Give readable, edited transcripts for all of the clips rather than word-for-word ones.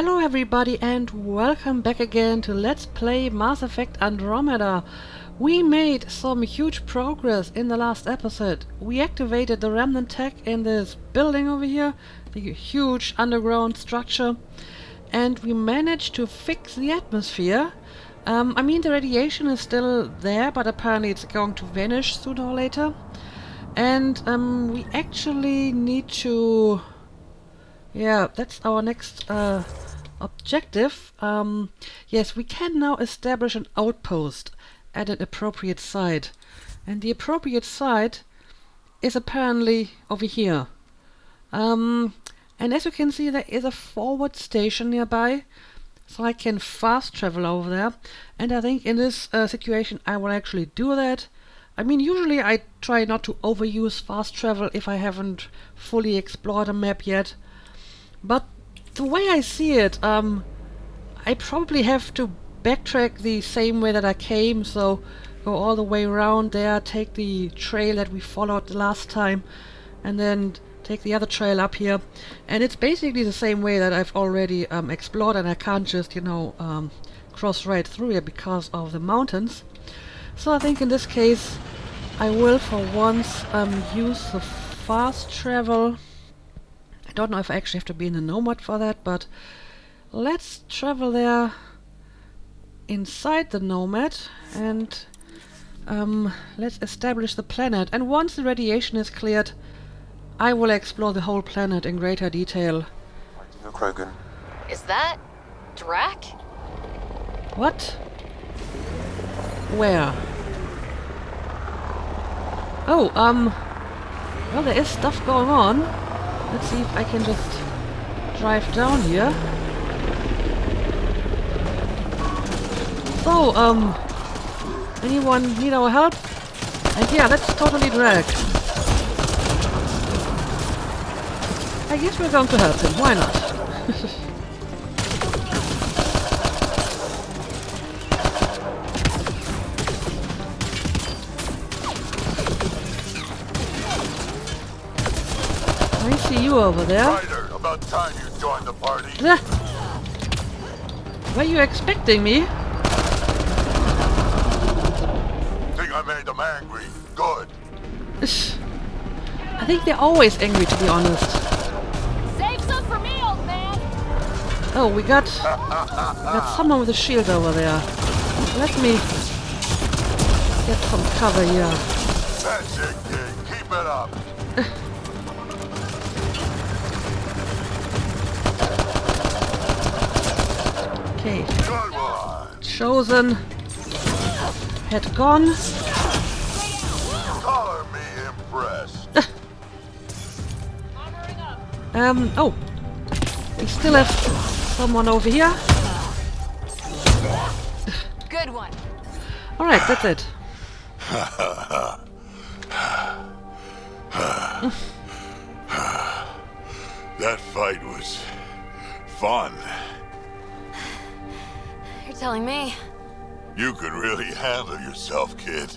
Hello everybody and welcome back again to Let's Play Mass Effect Andromeda. We made some huge progress in the last episode. We activated the remnant tech in this building over here, the huge underground structure, and we managed to fix the atmosphere. I mean, the radiation is still there, but apparently it's going to vanish sooner or later. And we actually need to... yeah, that's our next objective. Yes, we can now establish an outpost at an appropriate site. And the appropriate site is apparently over here. And as you can see, there is a forward station nearby, so I can fast travel over there. And I think in this situation I will actually do that. I mean, usually I try not to overuse fast travel if I haven't fully explored a map yet. But the way I see it, I probably have to backtrack the same way that I came, so go all the way around there, take the trail that we followed the last time, and then take the other trail up here. And it's basically the same way that I've already explored, and I can't just, you know, cross right through here because of the mountains. So I think in this case I will for once use the fast travel. I don't know if I actually have to be in a nomad for that, but let's travel there inside the nomad and let's establish the planet. And once the radiation is cleared, I will explore the whole planet in greater detail. Krogan. Is that Drac? What? Where? Oh, well, there is stuff going on. Let's see if I can just drive down here. So, anyone need our help? And yeah, that's totally Drac. I guess we're going to help him, why not? I see you over there. Ryder, about time you joined the party. Were you expecting me? Think I made them angry? Good. I think they're always angry, to be honest. Save some for me, old man! Oh, we got someone with a shield over there. Let me get some cover here. That's it, kid. Keep it up. Okay. Good one. Chosen. Head gone. Color me impressed. Oh. We still have someone over here. Good one. Alright, that's it. That fight was fun. You're telling me. You could really handle yourself, kid.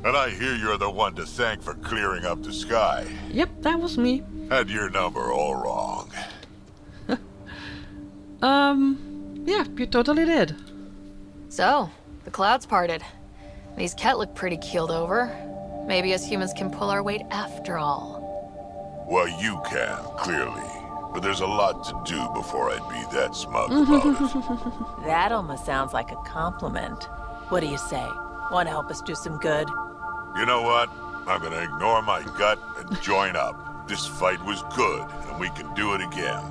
And I hear you're the one to thank for clearing up the sky. Yep, that was me. Had your number all wrong. Yeah, you totally did. So, the clouds parted. These Ket look pretty keeled over. Maybe us humans can pull our weight after all. Well, you can, clearly. But there's a lot to do before I'd be that smug about it. That almost sounds like a compliment. What do you say? Want to help us do some good? You know what? I'm gonna ignore my gut and join up. This fight was good, and we can do it again.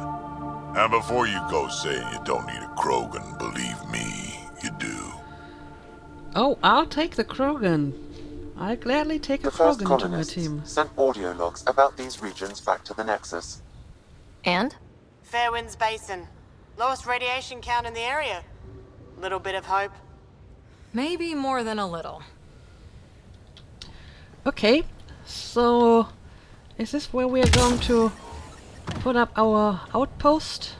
And before you go saying you don't need a Krogan, believe me, you do. Oh, I'll take the Krogan. I'll gladly take a The first Krogan to my colonists team. sent audio logs about these regions back to the Nexus. And? Fairwinds Basin. Lowest radiation count in the area. Little bit of hope. Maybe more than a little. Okay, so is this where we're going to put up our outpost?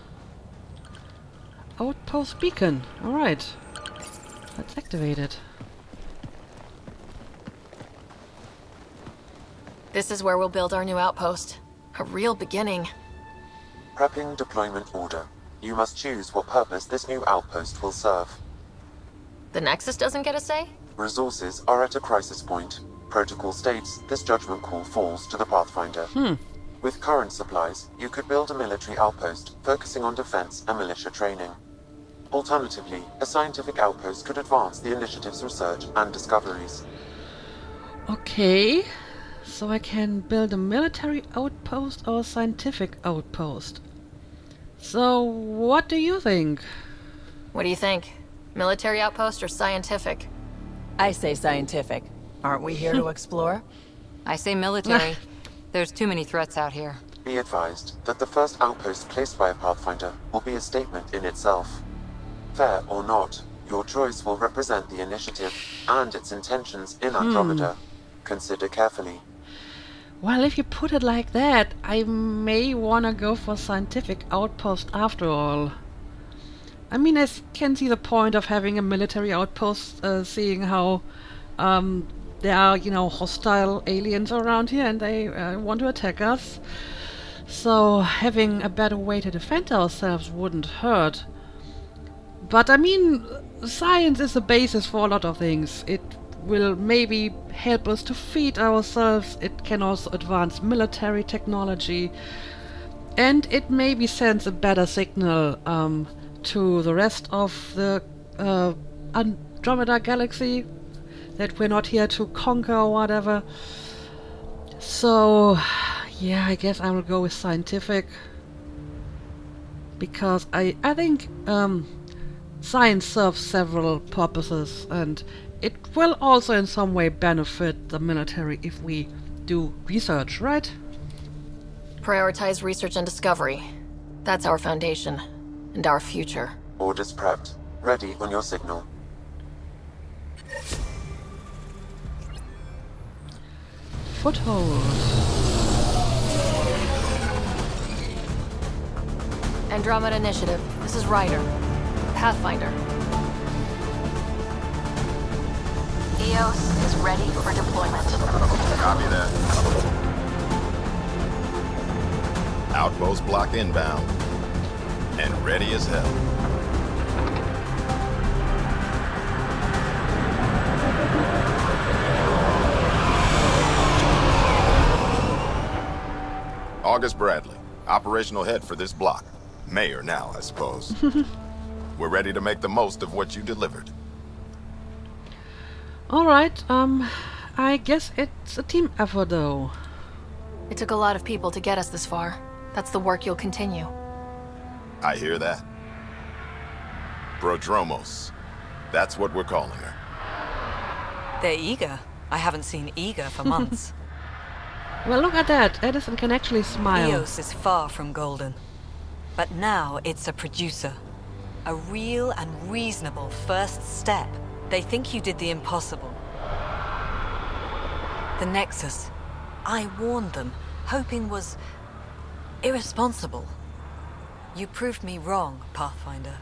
Outpost beacon. Alright. Let's activate it. This is where we'll build our new outpost. A real beginning. Prepping deployment order. You must choose what purpose this new outpost will serve. The Nexus doesn't get a say? Resources are at a crisis point. Protocol states this judgment call falls to the Pathfinder. With current supplies, you could build a military outpost focusing on defense and militia training. Alternatively, a scientific outpost could advance the initiative's research and discoveries. Okay, so I can build a military outpost or a scientific outpost. So, what do you think? What do you think? Military outpost or scientific? I say scientific. Aren't we here to explore? I say military. There's too many threats out here. Be advised that the first outpost placed by a Pathfinder will be a statement in itself. Fair or not, your choice will represent the initiative and its intentions in Andromeda. Consider carefully. Well, if you put it like that, I may wanna go for scientific outpost after all. I mean, I can see the point of having a military outpost, seeing how there are, hostile aliens around here and they want to attack us. So having a better way to defend ourselves wouldn't hurt. But I mean, science is the basis for a lot of things. It will maybe help us to feed ourselves. It can also advance military technology. And it maybe sends a better signal to the rest of the Andromeda galaxy that we're not here to conquer or whatever. So, yeah, I guess I will go with scientific. Because I think science serves several purposes, and it will also in some way benefit the military if we do research, right? Prioritize research and discovery. That's our foundation. And our future. Orders prepped. Ready on your signal. Foothold. Andromeda Initiative. This is Ryder. Pathfinder. EOS is ready for deployment. Copy that. Outpost block inbound. And ready as hell. August Bradley, operational head for this block. Mayor now, I suppose. We're ready to make the most of what you delivered. Alright, I guess it's a team effort though. It took a lot of people to get us this far. That's the work you'll continue. I hear that. Prodromos. That's what we're calling her. They're eager. I haven't seen eager for months. Well, look at that. Edison can actually smile. EOS is far from golden. But now it's a producer. A real and reasonable first step. They think you did the impossible. The Nexus. I warned them, hoping was irresponsible. You proved me wrong, Pathfinder.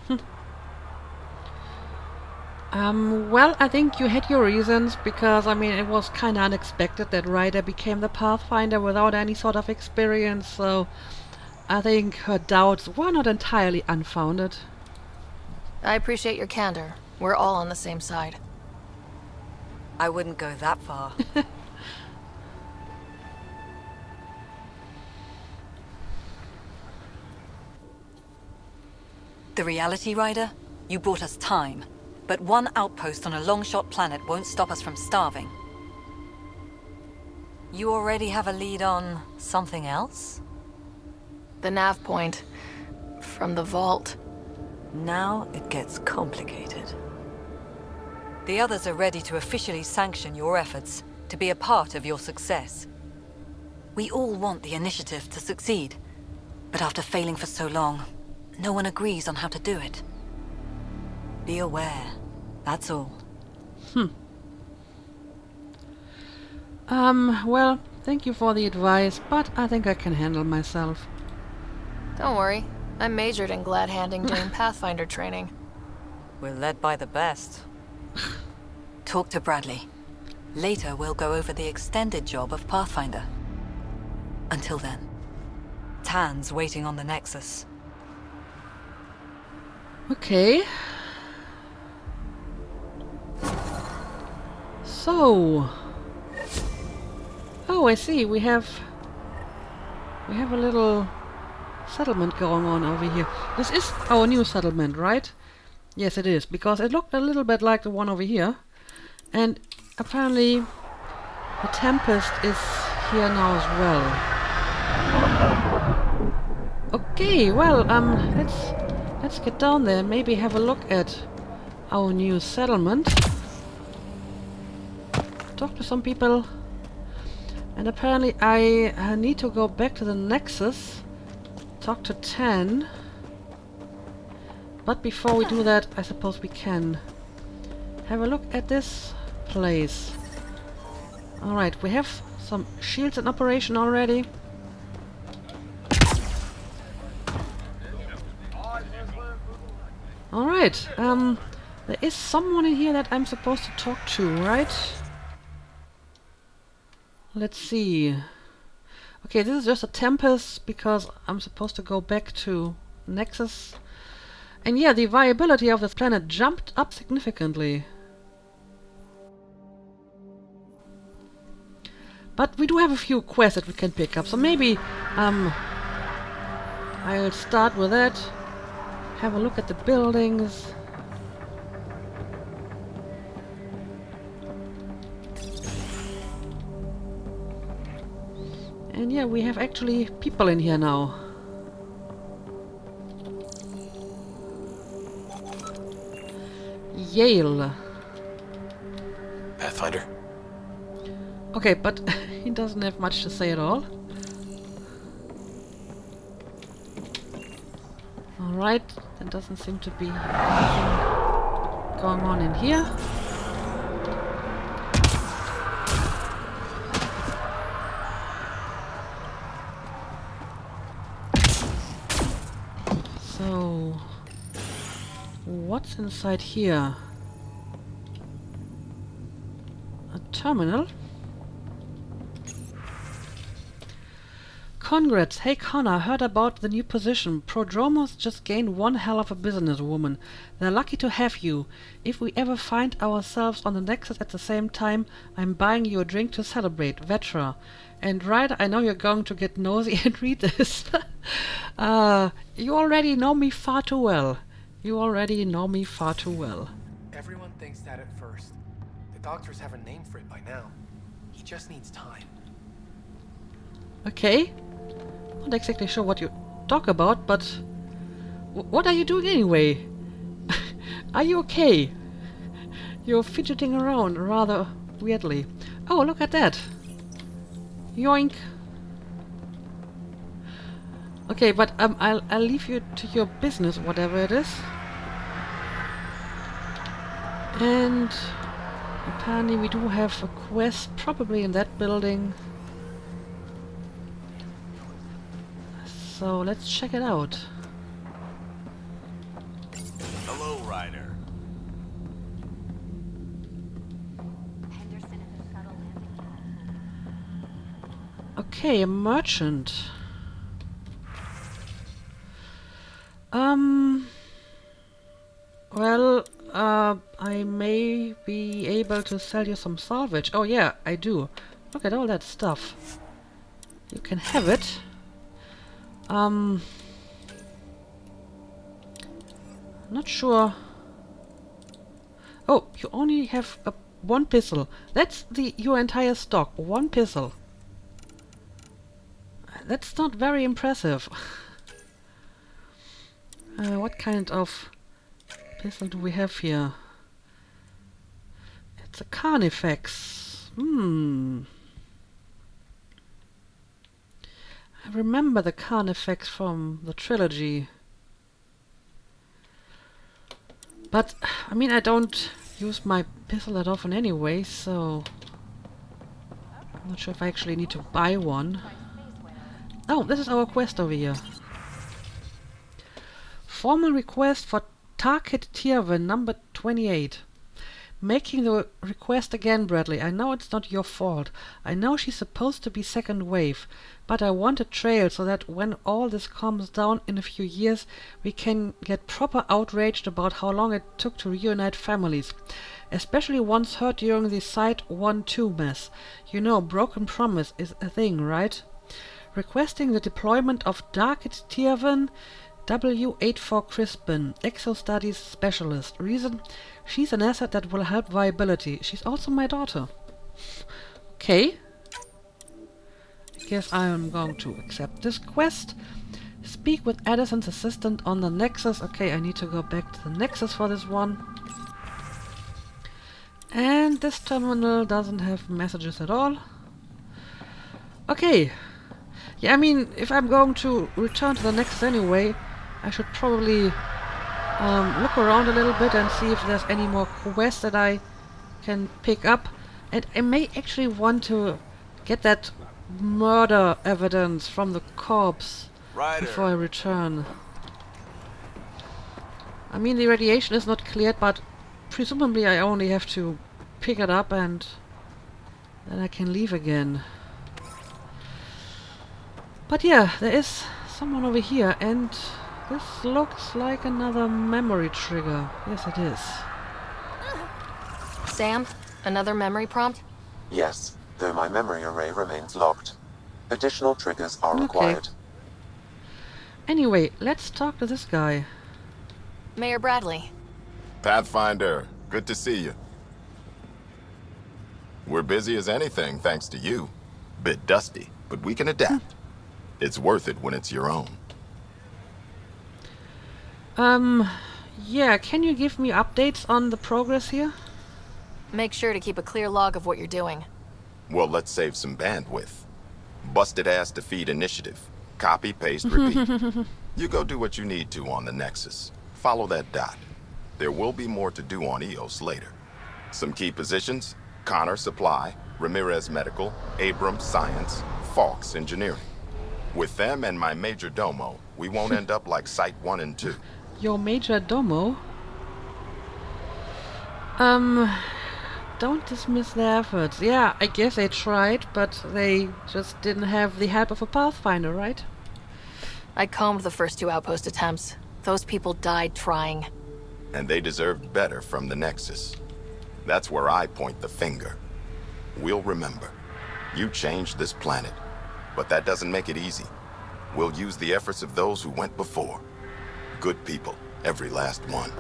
Well, I think you had your reasons, because, I mean, it was kinda unexpected that Ryder became the Pathfinder without any sort of experience, so I think her doubts were not entirely unfounded. I appreciate your candor. We're all on the same side. I wouldn't go that far. The reality, Ryder? You bought us time. But one outpost on a long-shot planet won't stop us from starving. You already have a lead on something else? The nav point. From the vault. Now it gets complicated. The others are ready to officially sanction your efforts, to be a part of your success. We all want the initiative to succeed, but after failing for so long, no one agrees on how to do it. Be aware, that's all. Well, thank you for the advice, but I think I can handle myself. Don't worry. I majored in glad-handing during Pathfinder training. We're led by the best. Talk to Bradley. Later, we'll go over the extended job of Pathfinder. Until then, Tan's waiting on the Nexus. Okay. So. Oh, I see. We have a little settlement going on over here. This is our new settlement, right? Yes, it is, because it looked a little bit like the one over here. And apparently the Tempest is here now as well. Okay, well, let's get down there and maybe have a look at our new settlement. Talk to some people. And apparently I need to go back to the Nexus. Talk to 10. But before we do that, I suppose we can have a look at this place. Alright, we have some shields in operation already. Alright, there is someone in here that I'm supposed to talk to, right? Let's see. Okay, this is just a Tempest because I'm supposed to go back to Nexus. And yeah, the viability of this planet jumped up significantly. But we do have a few quests that we can pick up, so maybe I'll start with that. Have a look at the buildings. And yeah, we have actually people in here now. Yale. Pathfinder. Okay, but he doesn't have much to say at all. Alright, there doesn't seem to be anything going on in here. So, what's inside here? A terminal? Congrats! Hey Connor, heard about the new position. Prodromos just gained one hell of a businesswoman. They're lucky to have you. If we ever find ourselves on the Nexus at the same time, I'm buying you a drink to celebrate. Vetra. And right, I know you're going to get nosy and read this. You already know me far too well. You already know me far too well. Everyone thinks that at first. The doctors have a name for it by now. He just needs time. Okay. Not exactly sure what you talk about, but what are you doing anyway? Are you okay? You're fidgeting around rather weirdly. Oh, look at that. Yoink. Okay, but I'll leave you to your business, whatever it is. And apparently we do have a quest, probably in that building. So let's check it out. Hello, Ryder. Okay, a merchant. Well, I may be able to sell you some salvage. Oh yeah, I do. Look at all that stuff. You can have it. Not sure. Oh, you only have one pistol. That's your entire stock. One pistol. That's not very impressive. What kind of pistol do we have here? It's a Carnifex. I remember the Carnifex from the trilogy. But, I mean, I don't use my pistol that often anyway, so I'm not sure if I actually need to buy one. Oh, this is our quest over here. Formal request for Target Tierven number 28. making the request again, Bradley. I know it's not your fault. I know she's supposed to be second wave, but I want a trail so that when all this calms down in a few years, we can get proper outraged about how long it took to reunite families. Especially ones hurt during the Site 1-2 mess. You know, broken promise is a thing, right? Requesting the deployment of Darket Tiervan W84 Crispin, Exo Studies Specialist. Reason, she's an asset that will help viability. She's also my daughter. Okay. I guess I am going to accept this quest. Speak with Addison's assistant on the Nexus. Okay, I need to go back to the Nexus for this one. And this terminal doesn't have messages at all. Okay. Yeah, I mean, if I'm going to return to the Nexus anyway, I should probably look around a little bit and see if there's any more quests that I can pick up. And I may actually want to get that murder evidence from the corpse before I return. I mean, the radiation is not cleared, but presumably I only have to pick it up and then I can leave again. But yeah, there is someone over here, and this looks like another memory trigger. Yes, it is. Sam, another memory prompt? Yes, though my memory array remains locked. Additional triggers are required. Anyway, let's talk to this guy. Mayor Bradley. Pathfinder, good to see you. We're busy as anything, thanks to you. Bit dusty, but we can adapt. It's worth it when it's your own. Yeah, can you give me updates on the progress here? Make sure to keep a clear log of what you're doing. Well, let's save some bandwidth. Busted ass defeat initiative. Copy, paste, repeat. You go do what you need to on the Nexus. Follow that dot. There will be more to do on EOS later. Some key positions: Connor Supply, Ramirez Medical, Abrams Science, Fawkes Engineering. With them and my major domo, we won't end up like Site 1 and 2. Your major domo? Don't dismiss their efforts. Yeah, I guess they tried, but they just didn't have the help of a Pathfinder, right? I combed the first 2 outpost attempts. Those people died trying. And they deserved better from the Nexus. That's where I point the finger. We'll remember. You changed this planet. But that doesn't make it easy. We'll use the efforts of those who went before. Good people, every last one.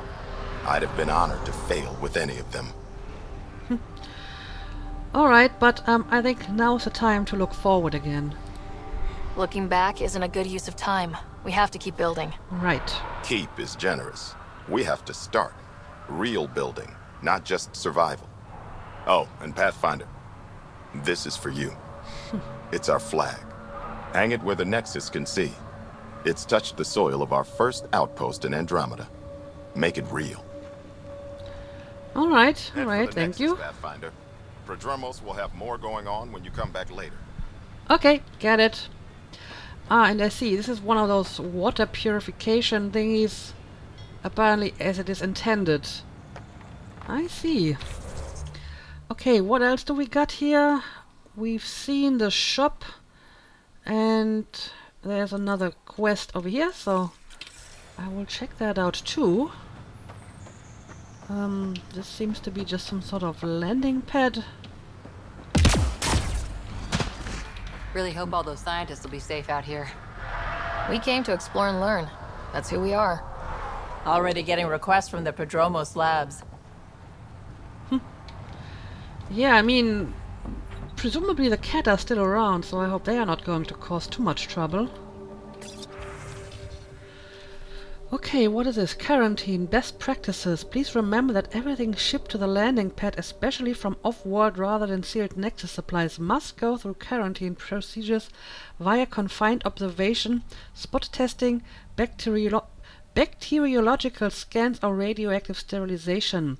I'd have been honored to fail with any of them. Alright, but I think now's the time to look forward again. Looking back isn't a good use of time. We have to keep building. Right. Keep is generous. We have to start. Real building, not just survival. Oh, and Pathfinder, this is for you. It's our flag. Hang it where the Nexus can see. It's touched the soil of our first outpost in Andromeda. Make it real. Alright, thank Nexus, you. Pathfinder. Prodromos will have more going on when you come back later. Okay, get it. Ah, and I see, this is one of those water purification thingies, apparently as it is intended. I see. Okay, what else do we got here? We've seen the shop, and there's another quest over here, so I will check that out too. This seems to be just some sort of landing pad. Really hope all those scientists will be safe out here. We came to explore and learn. That's who we are. Already getting requests from the Prodromos labs. Yeah, I mean, presumably the cat are still around, so I hope they are not going to cause too much trouble. Okay, what is this? Quarantine. Best practices. Please remember that everything shipped to the landing pad, especially from off-world rather than sealed Nexus supplies, must go through quarantine procedures via confined observation, spot testing, bacteriological scans, or radioactive sterilization.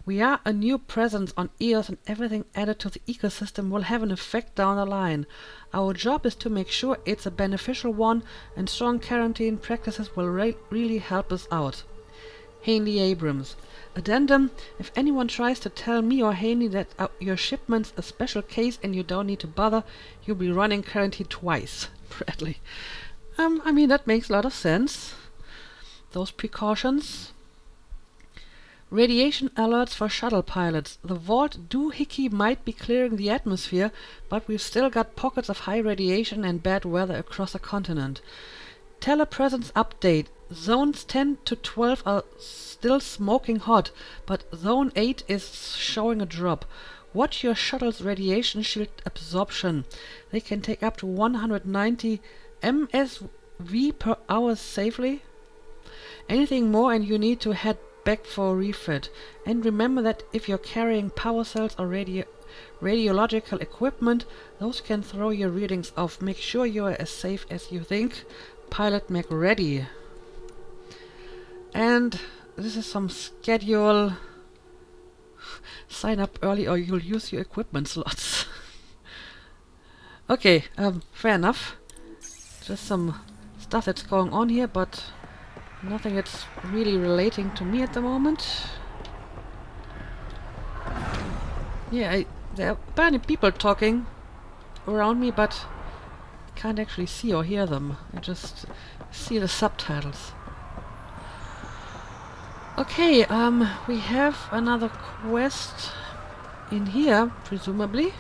We are a new presence on EOS, and everything added to the ecosystem will have an effect down the line. Our job is to make sure it's a beneficial one, and strong quarantine practices will really help us out. Hanley Abrams. Addendum, if anyone tries to tell me or Hanley that your shipment's a special case and you don't need to bother, you'll be running quarantine twice. Bradley. I mean, that makes a lot of sense. Those precautions. Radiation alerts for shuttle pilots. The vault doohickey might be clearing the atmosphere, but we've still got pockets of high radiation and bad weather across the continent. Telepresence update. Zones 10 to 12 are still smoking hot, but Zone 8 is showing a drop. Watch your shuttle's radiation shield absorption. They can take up to 190 MSV per hour safely. Anything more and you need to head back for a refit. And remember that if you're carrying power cells or radiological equipment, those can throw your readings off. Make sure you are as safe as you think. Pilot Mac ready. And this is some schedule. Sign up early or you'll use your equipment slots. Okay, fair enough. Just some stuff that's going on here, but nothing that's really relating to me at the moment. Yeah, there are apparently people talking around me, but I can't actually see or hear them. I just see the subtitles. Okay, we have another quest in here, presumably.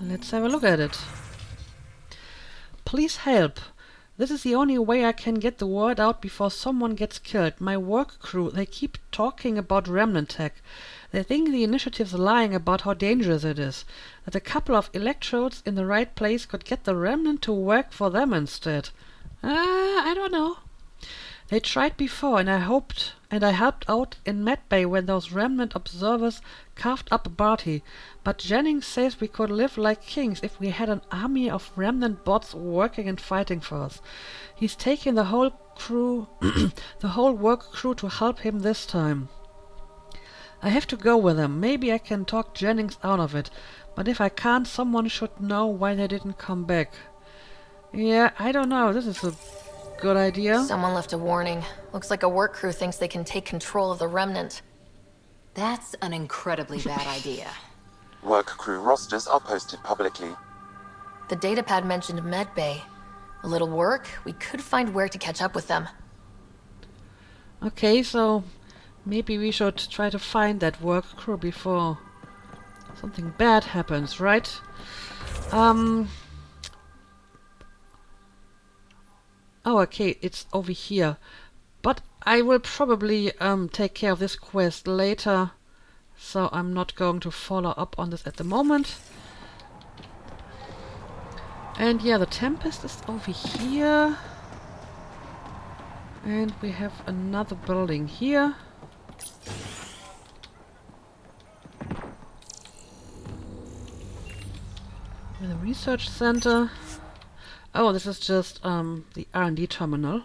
Let's have a look at it. Please help. This is the only way I can get the word out before someone gets killed. My work crew, they keep talking about remnant tech. They think the initiative's lying about how dangerous it is. That a couple of electrodes in the right place could get the remnant to work for them instead. I don't know. They tried before, and I helped out in medbay when those remnant observers carved up Barty. But Jennings says we could live like kings if we had an army of remnant bots working and fighting for us. He's taken the whole crew, the whole work crew to help him this time. I have to go with them. Maybe I can talk Jennings out of it. But if I can't, someone should know why they didn't come back. Yeah, I don't know. This is a good idea. Someone left a warning. Looks like a work crew thinks they can take control of the remnant. That's an incredibly bad idea. Work crew rosters are posted publicly. The datapad mentioned medbay. A little work, we could find where to catch up with them. Okay, so maybe we should try to find that work crew before something bad happens, right? Oh, okay, it's over here. But I will probably take care of this quest later, so I'm not going to follow up on this at the moment. And yeah, the Tempest is over here. And we have another building here. With a research center. Oh, this is just the R&D terminal.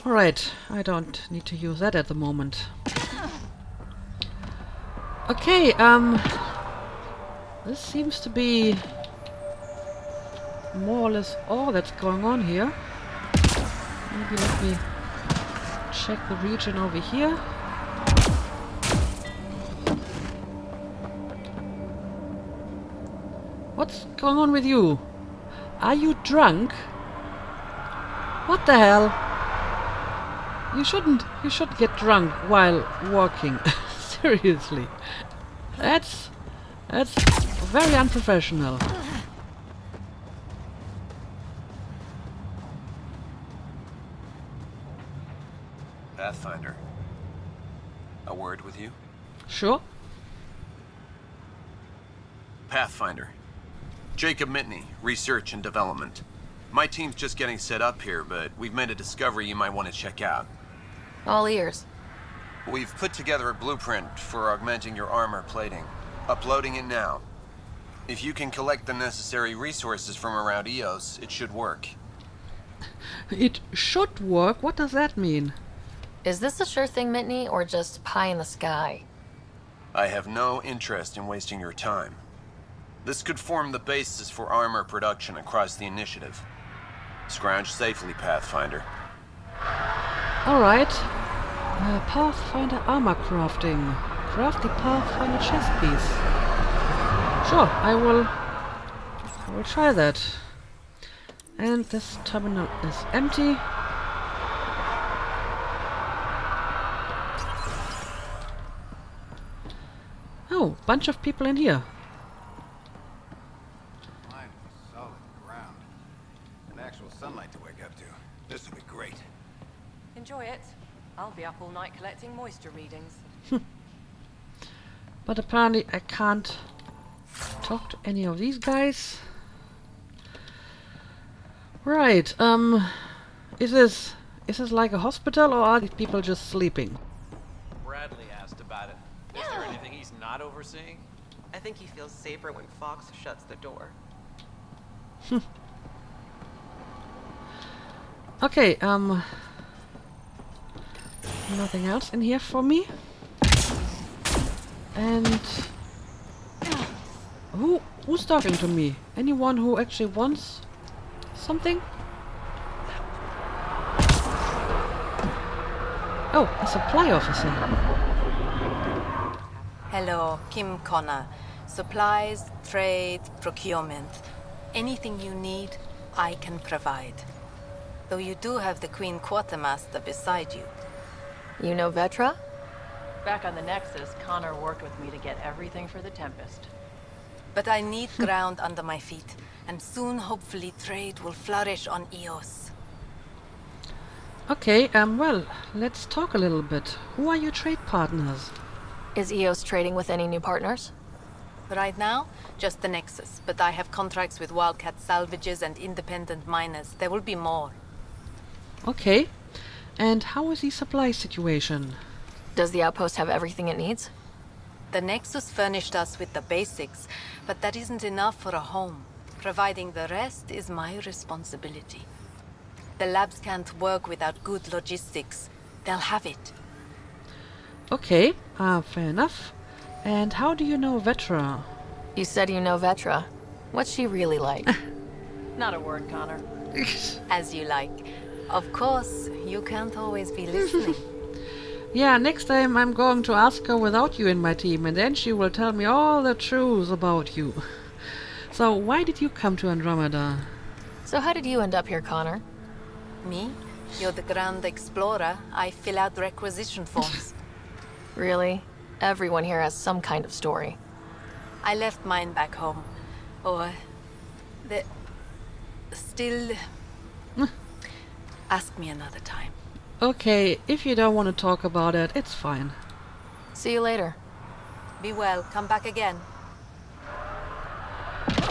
Alright, I don't need to use that at the moment. Okay, this seems to be more or less all that's going on here. Maybe let me check the region over here. What's going on with you? Are you drunk? What the hell? You shouldn't get drunk while walking. Seriously. That's very unprofessional. Pathfinder. A word with you? Sure. Pathfinder. Jacob Mitney, Research and Development. My team's just getting set up here, but we've made a discovery you might want to check out. All ears. We've put together a blueprint for augmenting your armor plating. Uploading it now. If you can collect the necessary resources from around EOS, it should work. It should work? What does that mean? Is this a sure thing, Mitney, or just pie in the sky? I have no interest in wasting your time. This could form the basis for armor production across the initiative. Scrounge safely, Pathfinder. Alright. Pathfinder armor crafting. Craft the Pathfinder chest piece. Sure, I will try that. And this terminal is empty. Oh, bunch of people in here. Finally, solid ground. An actual sunlight to wake up to. This will be great. Enjoy it. I'll be up all night collecting moisture readings. But apparently I can't talk to any of these guys. Right, is this like a hospital, or are these people just sleeping? Bradley asked about it. Is there anything he's not overseeing? I think he feels safer when Fox shuts the door. Okay, nothing else in here for me. And who's talking to me? Anyone who actually wants something? Oh, a supply officer. Hello, Kim Connor. Supplies, trade, procurement. Anything you need, I can provide. Though you do have the Queen Quartermaster beside you. You know Vetra? Back on the Nexus, Connor worked with me to get everything for the Tempest. But I need ground under my feet, and soon, hopefully, trade will flourish on Eos. Okay, well, let's talk a little bit. Who are your trade partners? Is Eos trading with any new partners? Right now, just the Nexus, but I have contracts with Wildcat salvages and independent miners. There will be more. Okay, and how is the supply situation? Does the outpost have everything it needs? The Nexus furnished us with the basics, but that isn't enough for a home. Providing the rest is my responsibility. The labs can't work without good logistics. They'll have it. Okay, fair enough. And how do you know Vetra? You said you know Vetra. What's she really like? Not a word, Connor. As you like. Of course, you can't always be listening. Yeah, next time I'm going to ask her without you in my team, and then she will tell me all the truths about you. So, why did you come to Andromeda? So how did you end up here, Connor? Me? You're the Grand Explorer. I fill out requisition forms. Really? Everyone here has some kind of story. I left mine back home. Or... Still... Ask me another time. Okay, if you don't want to talk about it, it's fine. See you later. Be well. Come back again.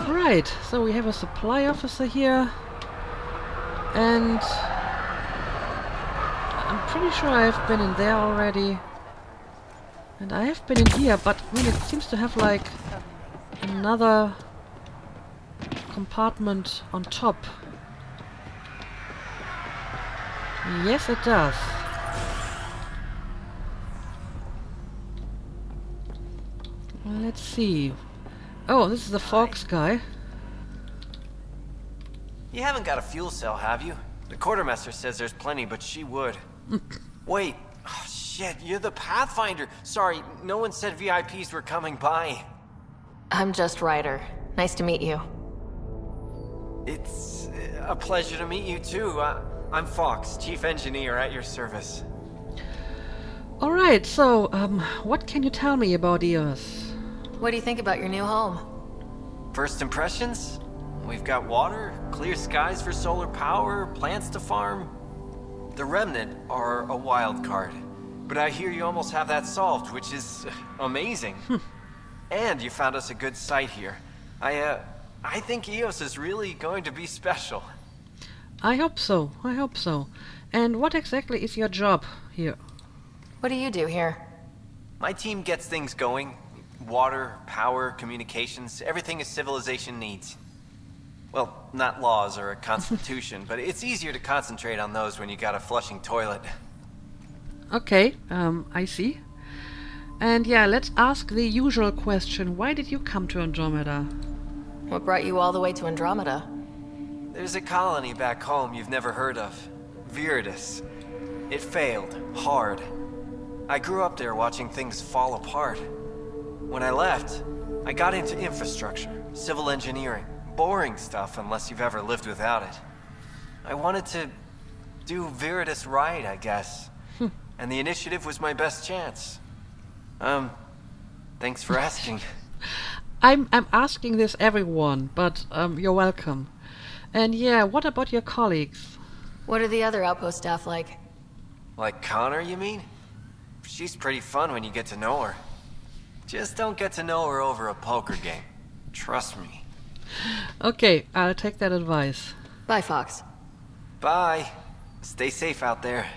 Right, so we have a supply officer here. And... I'm pretty sure I've been in there already. And I have been in here, but I mean, it seems to have like another compartment on top. Yes, it does. Let's see. Oh, this is the Fox guy. You haven't got a fuel cell, have you? The quartermaster says there's plenty, but she would. Wait. Oh, shit, you're the Pathfinder. Sorry, no one said VIPs were coming by. I'm just Ryder. Nice to meet you. It's a pleasure to meet you, too. I'm Fox, Chief Engineer at your service. Alright, so, what can you tell me about Eos? What do you think about your new home? First impressions? We've got water, clear skies for solar power, plants to farm. The Remnant are a wild card, but I hear you almost have that solved, which is amazing. And you found us a good site here. I think Eos is really going to be special. I hope so, I hope so. And what exactly is your job here? What do you do here? My team gets things going. Water, power, communications, everything a civilization needs. Well, not laws or a constitution, but it's easier to concentrate on those when you got a flushing toilet. Okay, I see. And yeah, let's ask the usual question. Why did you come to Andromeda? What brought you all the way to Andromeda? There's a colony back home you've never heard of. Viridis. It failed. Hard. I grew up there watching things fall apart. When I left, I got into infrastructure, civil engineering. Boring stuff unless you've ever lived without it. I wanted to do Viridis right, I guess. And the initiative was my best chance. Thanks for asking. I'm asking this everyone, but you're welcome. And yeah, what about your colleagues? What are the other outpost staff like? Like Connor, you mean? She's pretty fun when you get to know her. Just don't get to know her over a poker game. Trust me. Okay, I'll take that advice. Bye, Fox. Bye. Stay safe out there.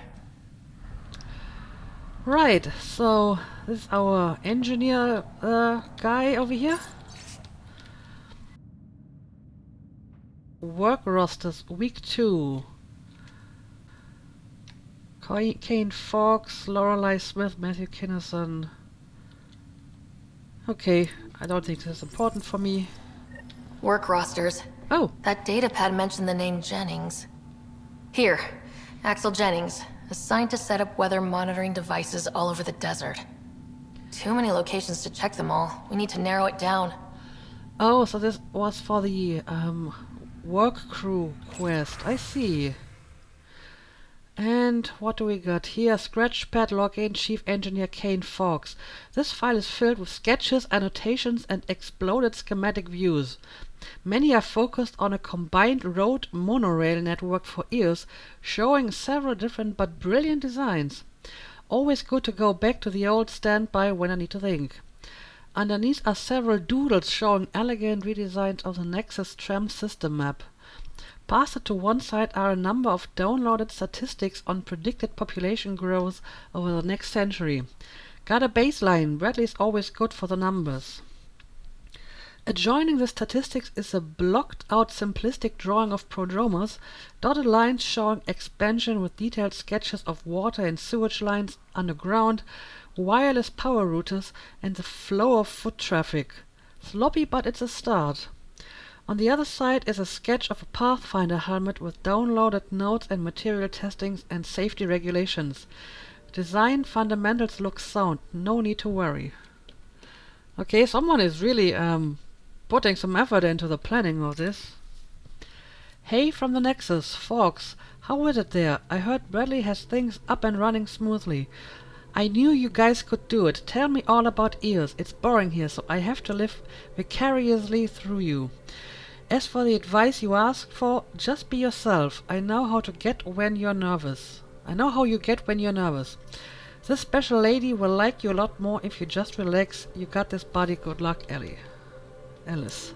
Right, so this is our engineer guy over here. Work rosters, week 2. Kane Fox, Lorelei Smith, Matthew Kinnison. Okay, I don't think this is important for me. Work rosters. Oh. That datapad mentioned the name Jennings. Here, Axel Jennings, assigned to set up weather monitoring devices all over the desert. Too many locations to check them all. We need to narrow it down. Oh, so this was for the work crew quest. I see. And what do we got here? Scratchpad login Chief Engineer Kane Fox. This file is filled with sketches, annotations, and exploded schematic views. Many are focused on a combined road monorail network for EOS, showing several different but brilliant designs. Always good to go back to the old standby when I need to think. Underneath are several doodles showing elegant redesigns of the Nexus tram system map. Pasted to one side are a number of downloaded statistics on predicted population growth over the next century. Got a baseline, Bradley's always good for the numbers. Adjoining the statistics is a blocked out simplistic drawing of Prodromos, dotted lines showing expansion with detailed sketches of water and sewage lines underground, wireless power routers, and the flow of foot traffic. Sloppy, but it's a start. On the other side is a sketch of a Pathfinder helmet with downloaded notes and material testings and safety regulations. Design fundamentals look sound, no need to worry. Okay, someone is really putting some effort into the planning of this. Hey from the Nexus, Fox, how is it there? I heard Bradley has things up and running smoothly. I knew you guys could do it. Tell me all about EOS. It's boring here, so I have to live vicariously through you. As for the advice you asked for, just be yourself. I know how to get when you're nervous. I know how you get when you're nervous. This special lady will like you a lot more if you just relax. You got this, buddy. Good luck, Alice.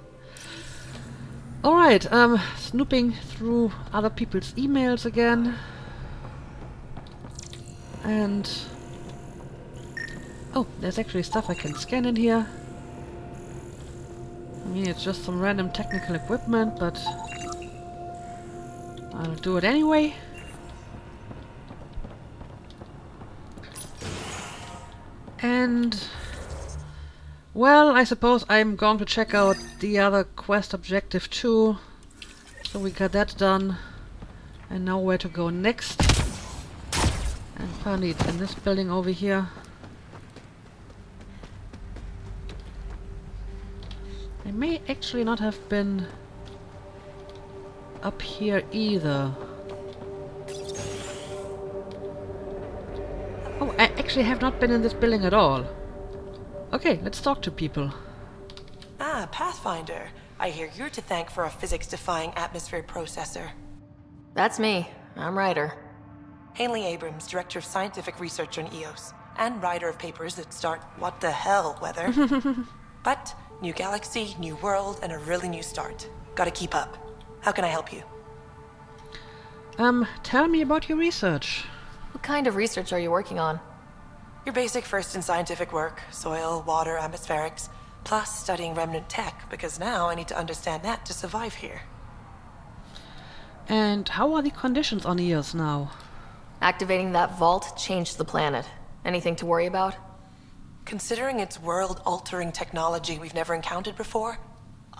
Alright, snooping through other people's emails again. And... oh, there's actually stuff I can scan in here. I mean, it's just some random technical equipment, but I'll do it anyway. And... well, I suppose I'm going to check out the other quest objective too. So we got that done. And now where to go next. And apparently it's in this building over here. I may actually not have been up here either. Oh, I actually have not been in this building at all. Okay, let's talk to people. Ah, Pathfinder. I hear you're to thank for a physics-defying atmosphere processor. That's me. I'm Ryder. Hanley Abrams, Director of Scientific Research on EOS, and writer of papers that start what the hell weather. But new galaxy, new world, and a really new start. Gotta keep up. How can I help you? Tell me about your research. What kind of research are you working on? Your basic first in scientific work, soil, water, atmospherics, plus studying remnant tech, because now I need to understand that to survive here. And how are the conditions on EOS now? Activating that vault changed the planet. Anything to worry about? Considering it's world-altering technology we've never encountered before,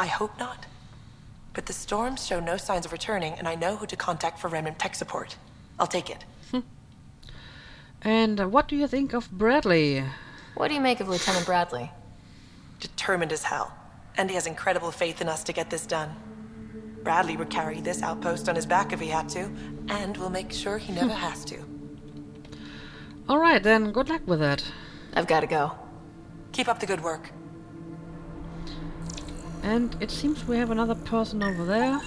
I hope not. But the storms show no signs of returning, and I know who to contact for Remnant tech support. I'll take it. And what do you think of Bradley? What do you make of Lieutenant Bradley? Determined as hell. And he has incredible faith in us to get this done. Bradley would carry this outpost on his back if he had to, and we'll make sure he never has to. Alright then, good luck with that. I've gotta go. Keep up the good work. And it seems we have another person over there.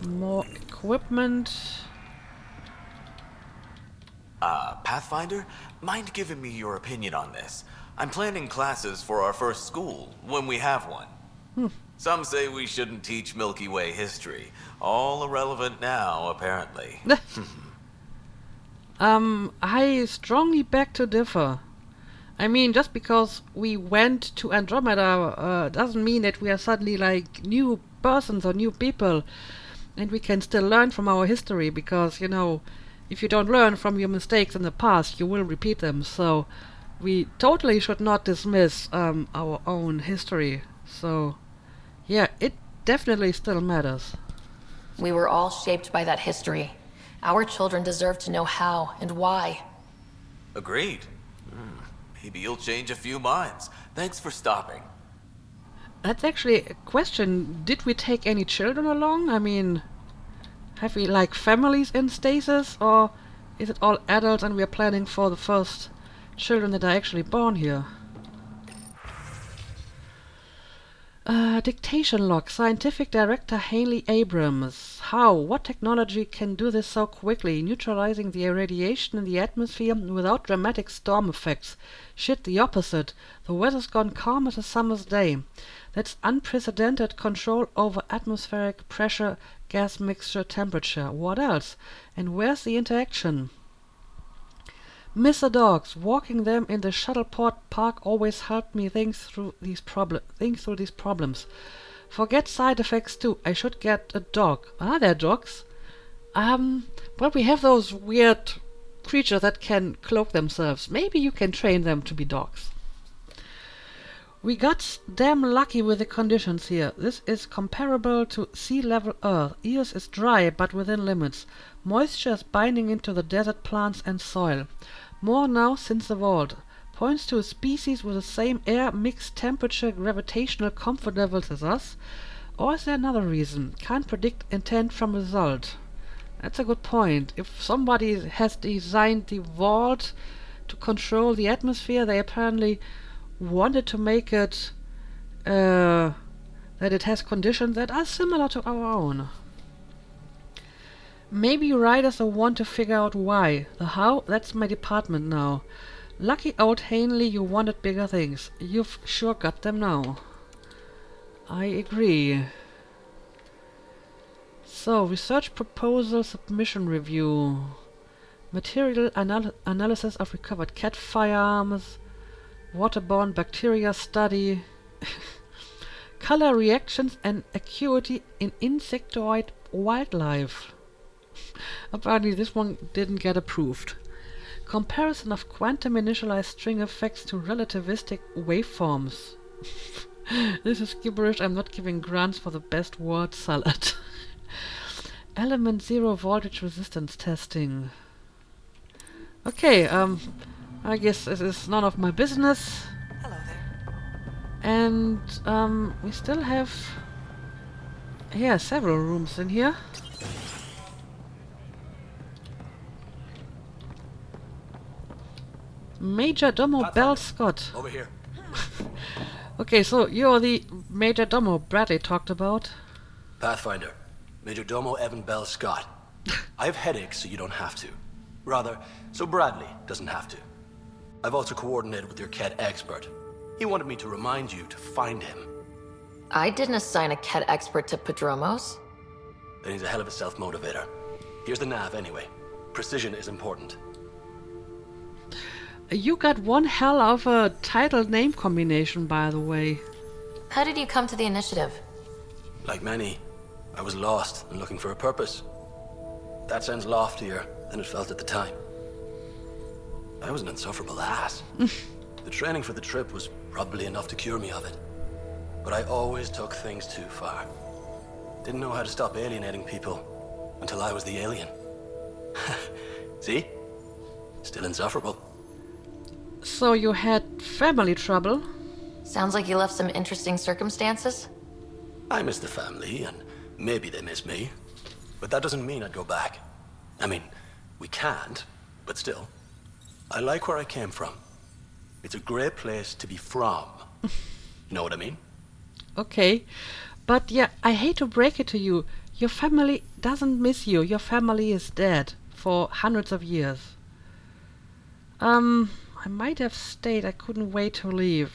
More equipment. Pathfinder, mind giving me your opinion on this? I'm planning classes for our first school, when we have one. Some say we shouldn't teach Milky Way history. All irrelevant now, apparently. I strongly beg to differ. I mean, just because we went to Andromeda doesn't mean that we are suddenly like new persons or new people. And we can still learn from our history, because, you know, if you don't learn from your mistakes in the past, you will repeat them. So we totally should not dismiss our own history. So, yeah, it definitely still matters. We were all shaped by that history. Our children deserve to know how and why. Agreed. Maybe you'll change a few minds. Thanks for stopping. That's actually a question. Did we take any children along? I mean, have we like families in stasis, or is it all adults and we are planning for the first children that are actually born here? Dictation log. Scientific Director Haley Abrams. How? What technology can do this so quickly, neutralizing the irradiation in the atmosphere without dramatic storm effects? Shit, the opposite. The weather's gone calm as a summer's day. That's unprecedented control over atmospheric pressure, gas mixture, temperature. What else? And where's the interaction? Miss the dogs. Walking them in the Shuttleport Park always helped me think through these problems. Forget side effects too. I should get a dog. Are there dogs? Well, we have those weird creatures that can cloak themselves. Maybe you can train them to be dogs. We got damn lucky with the conditions here. This is comparable to sea level Earth. Eos is dry, but within limits. Moisture is binding into the desert plants and soil. More now since the vault. Points to a species with the same air, mixed temperature, gravitational comfort levels as us. Or is there another reason? Can't predict intent from result. That's a good point. If somebody has designed the vault to control the atmosphere, they apparently wanted to make it that it has conditions that are similar to our own. Maybe writers want to figure out why. The how, that's my department now. Lucky old Hanley, you wanted bigger things. You've sure got them now. I agree. So, research proposal submission review. Material analysis of recovered cat firearms. Waterborne bacteria study. Color reactions and acuity in insectoid wildlife. Apparently this one didn't get approved. Comparison of quantum initialized string effects to relativistic waveforms. This is gibberish. I'm not giving grants for the best word salad. Element zero voltage resistance testing. Okay, I guess this is none of my business. Hello there. And we still have several rooms in here. Major Domo Bell Scott. Over here. Okay, so you're the Major Domo Bradley talked about. Pathfinder. Major Domo Evan Bell Scott. I have headaches, so you don't have to. Rather, so Bradley doesn't have to. I've also coordinated with your Ket expert. He wanted me to remind you to find him. I didn't assign a Ket expert to Prodromos. Then he's a hell of a self-motivator. Here's the nav anyway. Precision is important. You got one hell of a title name combination, by the way. How did you come to the initiative? Like many, I was lost and looking for a purpose. That sounds loftier than it felt at the time. I was an insufferable ass. The training for the trip was probably enough to cure me of it. but I always took things too far. Didn't know how to stop alienating people until I was the alien. See? Still insufferable. So you had family trouble? Sounds like you left some interesting circumstances. I miss the family, and maybe they miss me. But that doesn't mean I'd go back. I mean, we can't, but still. I like where I came from. It's a great place to be from. You know what I mean? Okay. But yeah, I hate to break it to you. Your family doesn't miss you. Your family is dead for hundreds of years. I might have stayed. I couldn't wait to leave.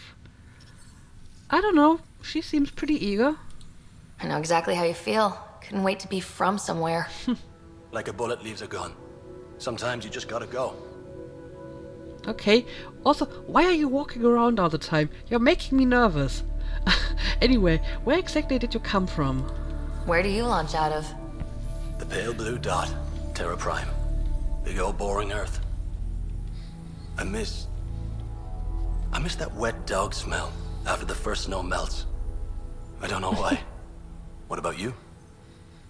I don't know. She seems pretty eager. I know exactly how you feel. Couldn't wait to be from somewhere. Like a bullet leaves a gun. Sometimes you just gotta go. Okay. Also, why are you walking around all the time? You're making me nervous. Anyway, where exactly did you come from? Where do you launch out of? The pale blue dot. Terra Prime. Big old boring Earth. I miss that wet dog smell after the first snow melts. I don't know why. What about you?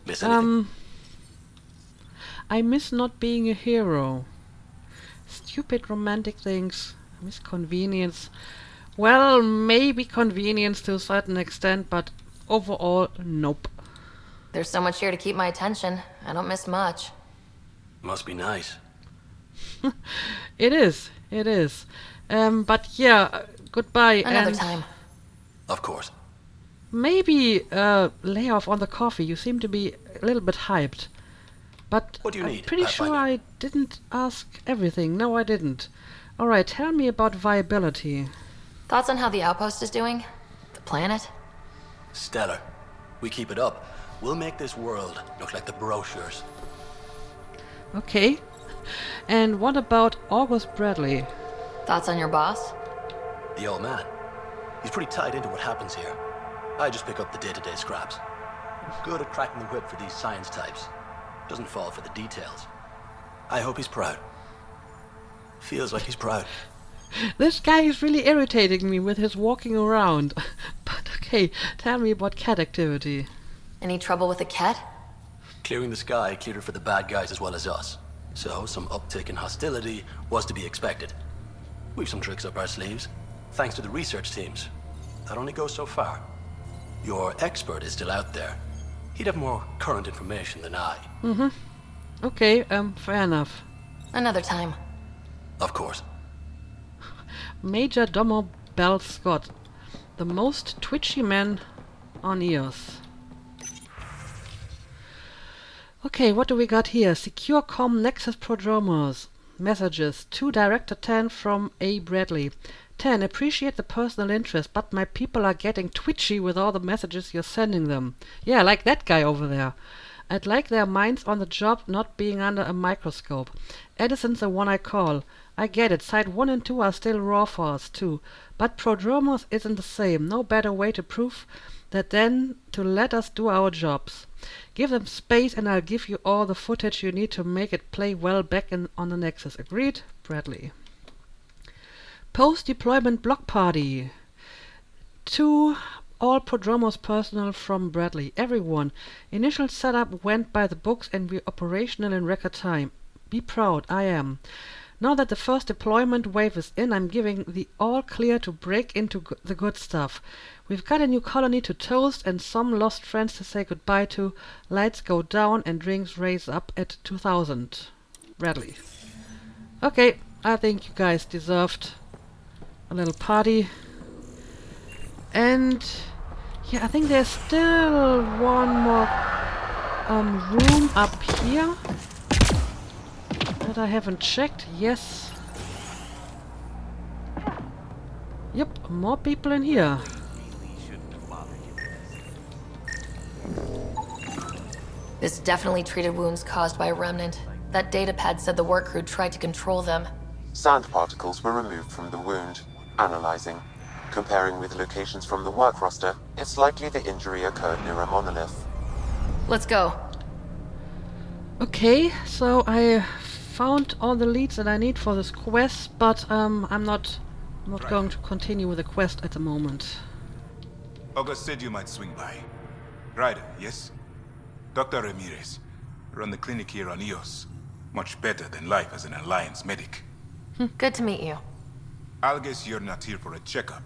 Miss anything? I miss not being a hero. Stupid romantic things. I miss convenience. Well, maybe convenience to a certain extent, but overall, nope. There's so much here to keep my attention. I don't miss much. Must be nice. It is. It is. But yeah, goodbye. Another time. Of course. Maybe lay off on the coffee. You seem to be a little bit hyped. But what do you I'm need? pretty sure I didn't ask everything. No, I didn't. Alright, tell me about viability. Thoughts on how the outpost is doing? The planet? Stellar. We keep it up. We'll make this world look like the brochures. Okay. And what about August Bradley? Thoughts on your boss? The old man. He's pretty tied into what happens here. I just pick up the day-to-day scraps. Good at cracking the whip for these science types. Doesn't fall for the details. I hope he's proud. Feels like he's proud. This guy is really irritating me with his walking around. But okay, tell me about cat activity. Any trouble with the cat? Clearing the sky cleared it for the bad guys as well as us. So some uptick in hostility was to be expected. We've some tricks up our sleeves, thanks to the research teams. That only goes so far. Your expert is still out there. He'd have more current information than I. Mm-hmm. Okay, fair enough. Another time. Of course. Major Domo Bell Scott, the most twitchy man on Eos. Okay, what do we got here? Secure Com Nexus Prodromos. Messages. To Director 10 from A. Bradley. 10. Appreciate the personal interest, but my people are getting twitchy with all the messages you're sending them. Yeah, like that guy over there. I'd like their minds on the job, not being under a microscope. Edison's the one I call. I get it, Site 1 and 2 are still raw for us too. But Prodromos isn't the same. No better way to prove that than to let us do our jobs. Give them space and I'll give you all the footage you need to make it play well back on the Nexus. Agreed? Bradley. Post-deployment block party. To all Prodromos personnel from Bradley. Everyone. Initial setup went by the books and we're operational in record time. Be proud, I am. Now that the first deployment wave is in, I'm giving the all clear to break into the good stuff. We've got a new colony to toast and some lost friends to say goodbye to. Lights go down and drinks raise up at 2000. Bradley. Okay, I think you guys deserved a little party. And yeah, I think there's still one more room up here that I haven't checked. Yes. Yep, more people in here. This definitely treated wounds caused by a remnant. That datapad said the work crew tried to control them. Sand particles were removed from the wound. Analyzing. Comparing with locations from the work roster, it's likely the injury occurred near a monolith. Let's go. Okay, so I found all the leads that I need for this quest, but I'm not going to continue with the quest at the moment. August said you might swing by. Ryder, yes? Dr. Ramirez. Run the clinic here on Eos. Much better than life as an Alliance medic. Good to meet you. I'll guess you're not here for a checkup.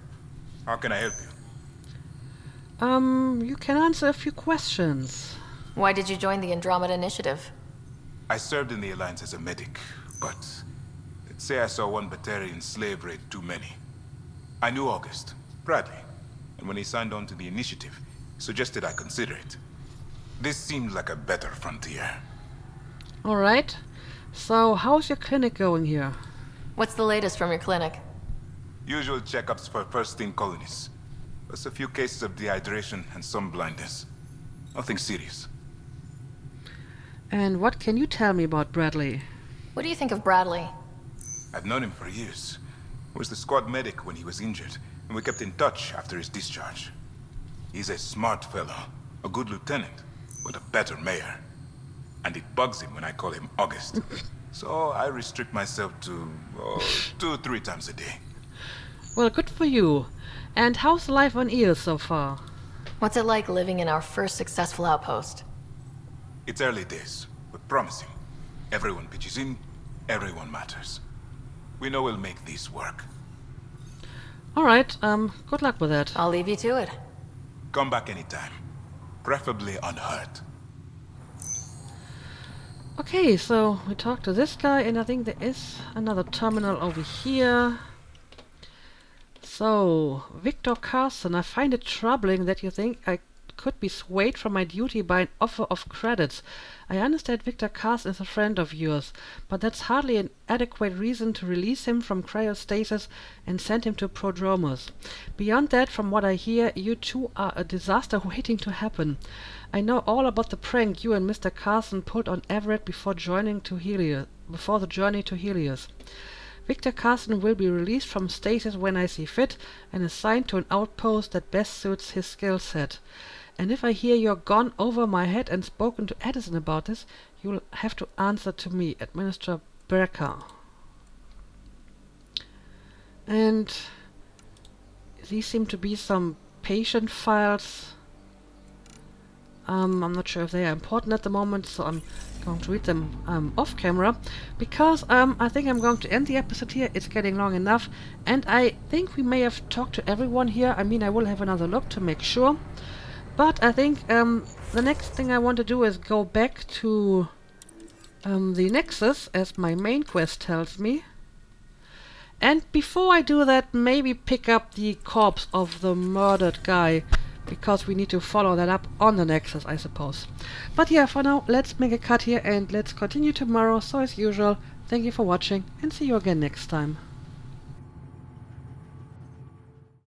How can I help you? You can answer a few questions. Why did you join the Andromeda Initiative? I served in the Alliance as a medic, but let's say I saw one Batarian slave raid too many. I knew August, Bradley, and when he signed on to the initiative, he suggested I consider it. This seemed like a better frontier. Alright. So, how's your clinic going here? What's the latest from your clinic? Usual checkups for first-team colonists. Plus a few cases of dehydration and some blindness. Nothing serious. And what can you tell me about Bradley? What do you think of Bradley? I've known him for years. He was the squad medic when he was injured, and we kept in touch after his discharge. He's a smart fellow, a good lieutenant, but a better mayor. And it bugs him when I call him August. So I restrict myself to 2-3 times a day. Well, good for you. And how's life on Eos so far? What's it like living in our first successful outpost? It's early days, but promising. Everyone pitches in, everyone matters. We know we'll make this work. Alright, good luck with that. I'll leave you to it. Come back anytime. Preferably unhurt. Okay, so we talked to this guy, and I think there is another terminal over here. So, Victor Carson, I find it troubling that you think I could be swayed from my duty by an offer of credits. I understand Victor Carson is a friend of yours, but that's hardly an adequate reason to release him from cryostasis and send him to Prodromos. Beyond that, from what I hear, you two are a disaster waiting to happen. I know all about the prank you and Mr. Carson pulled on Everett before the journey to Helios. Victor Carson will be released from stasis when I see fit and assigned to an outpost that best suits his skill set. And if I hear you're gone over my head and spoken to Edison about this, you'll have to answer to me, Administrator Berker. And these seem to be some patient files. I'm not sure if they are important at the moment, so I'm going to read them off camera, because I think I'm going to end the episode here. It's getting long enough, and I think we may have talked to everyone here. I mean, I will have another look to make sure, but I think the next thing I want to do is go back to the Nexus, as my main quest tells me. And before I do that, maybe pick up the corpse of the murdered guy, because we need to follow that up on the Nexus, I suppose. But yeah, for now, let's make a cut here and let's continue tomorrow. So as usual, thank you for watching and see you again next time.